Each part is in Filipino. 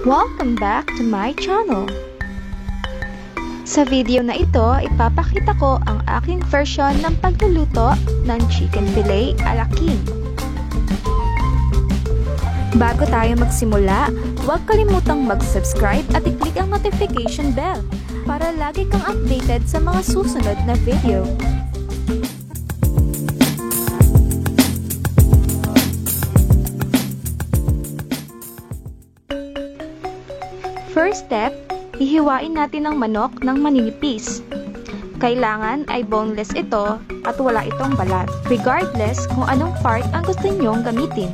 Welcome back to my channel! Sa video na ito, ipapakita ko ang aking version ng pagluluto ng chicken fillet a la king. Bago tayo magsimula, huwag kalimutang mag-subscribe at i-click ang notification bell para lagi kang updated sa mga susunod na video. First step, hihiwain natin ang manok ng maninipis. Kailangan ay boneless ito at wala itong balat, regardless kung anong part ang gusto nyong gamitin.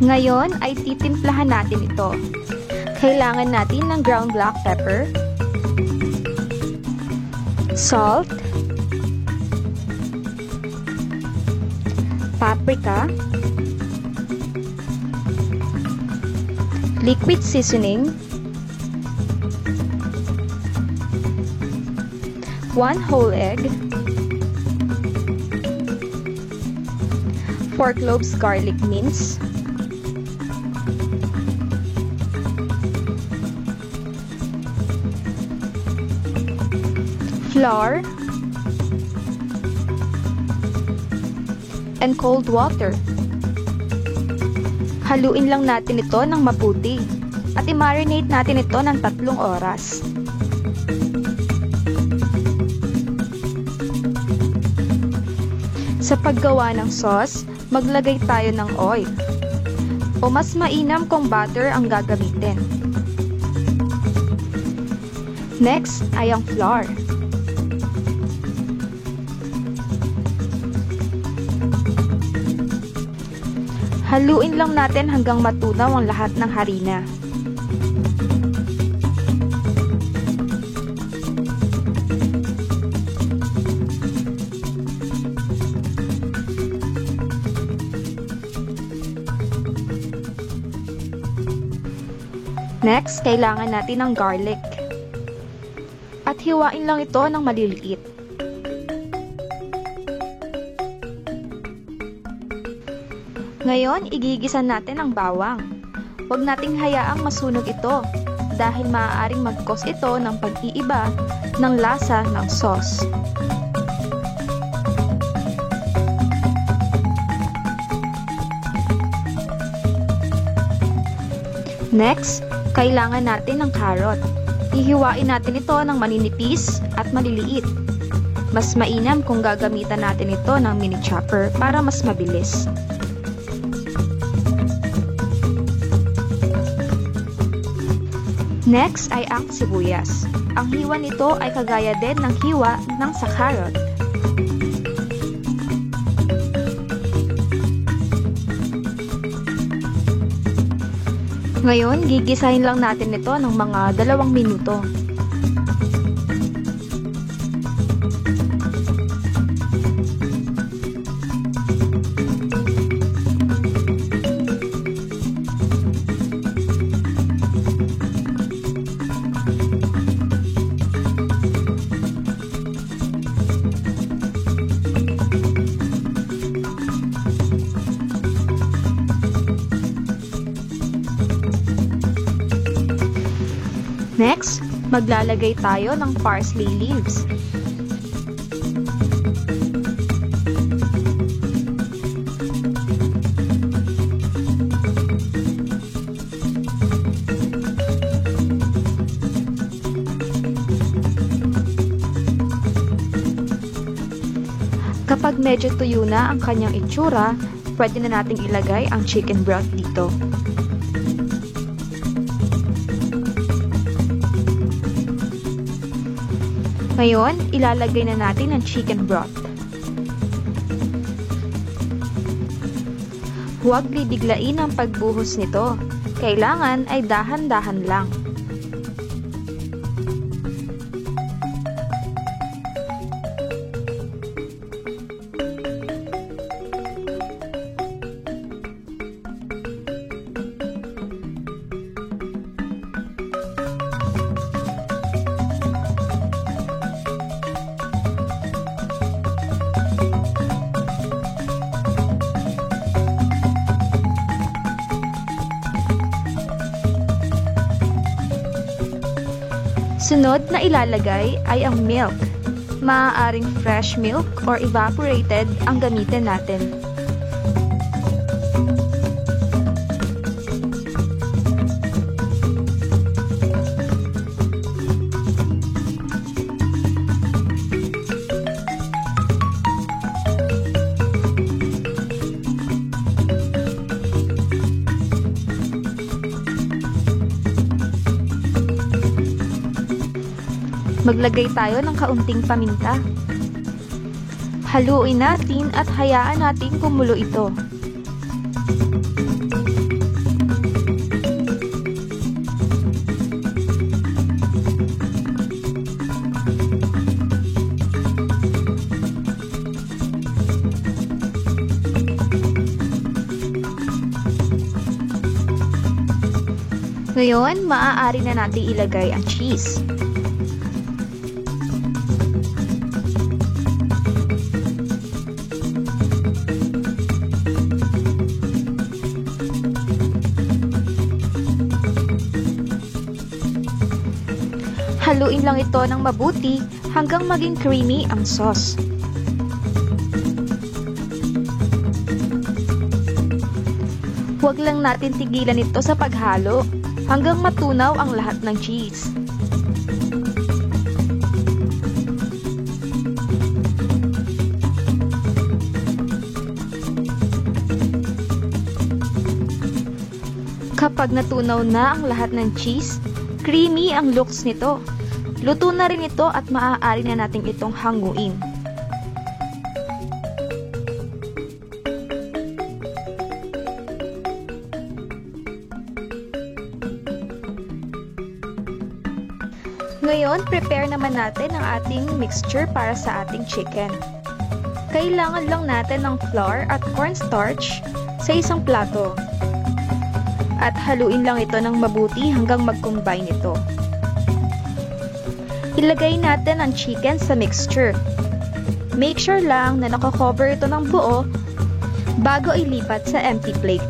Ngayon ay titimplahan natin ito. Kailangan natin ng ground black pepper, salt, paprika, liquid seasoning, 1 whole egg, 4 cloves garlic mince, flour, and cold water. Haluin lang natin ito ng mabuti at i-marinate natin ito ng 3 oras. Sa paggawa ng sauce, maglagay tayo ng oil o mas mainam kung butter ang gagamitin. Next ay ang flour. Haluin lang natin hanggang matunaw ang lahat ng harina. Next, kailangan natin ng garlic. At hiwain lang ito ng maliliit. Ngayon, igigisa natin ang bawang. Huwag nating hayaang masunog ito dahil maaaring mag-cause ito ng pag-iiba ng lasa ng sauce. Next, kailangan natin ng carrot. Ihiwain natin ito ng maninipis at maliliit. Mas mainam kung gagamitan natin ito ng mini chopper para mas mabilis. Next ay ang sibuyas. Ang hiwa nito ay kagaya din ng hiwa ng sa carrot. Ngayon, gigisahin lang natin ito ng mga 2 minuto. Next, maglalagay tayo ng parsley leaves. Kapag medyo tuyo na ang kanyang itsura, pwede na nating ilagay ang chicken broth dito. Ngayon, ilalagay na natin ang chicken broth. Huwag bibiglain ang pagbuhos nito. Kailangan ay dahan-dahan lang. Sunod na ilalagay ay ang milk. Maaaring fresh milk or evaporated ang gamitin natin. Maglagay tayo ng kaunting paminta. Haluin natin at hayaan natin kumulo ito. Ngayon, maaari na natin ilagay ang cheese. Haluin lang ito ng mabuti hanggang maging creamy ang sauce. Huwag lang natin tigilan ito sa paghalo hanggang matunaw ang lahat ng cheese. Kapag natunaw na ang lahat ng cheese, creamy ang looks nito. Luto na rin ito at maaari na natin itong hanguin. Ngayon, prepare naman natin ang ating mixture para sa ating chicken. Kailangan lang natin ng flour at cornstarch sa isang plato. At haluin lang ito ng mabuti hanggang mag-combine ito. Ilagay natin ang chicken sa mixture. Make sure lang na nakakover ito ng buo bago ilipat sa empty plate.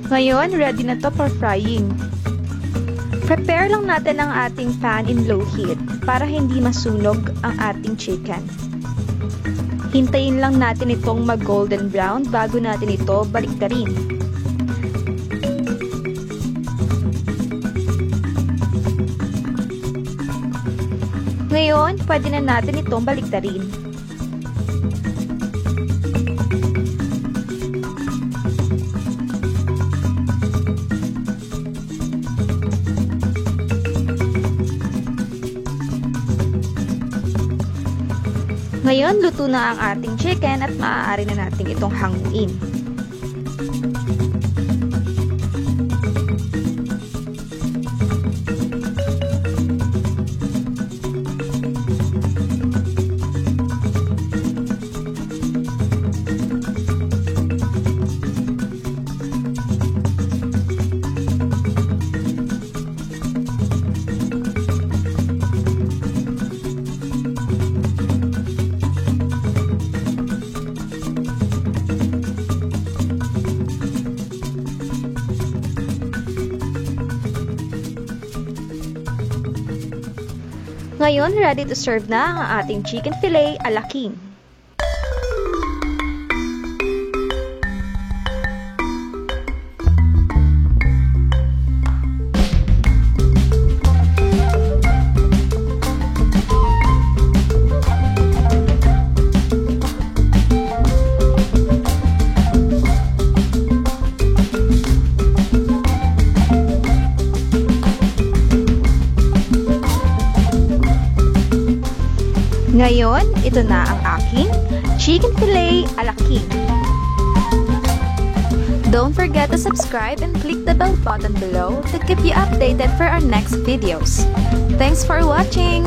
Ngayon, ready na to for frying. Prepare lang natin ang ating pan in low heat para hindi masunog ang ating chicken. Hintayin lang natin itong mag-golden brown bago natin ito baliktarin. Ngayon, pwede na natin itong baliktarin. Ngayon, luto na ang ating chicken at maaari na natin itong hanguin. Ngayon, ready to serve na ang ating chicken fillet a la king. Ngayon, ito na ang aking chicken fillet a la king. Don't forget to subscribe and click the bell button below to keep you updated for our next videos. Thanks for watching!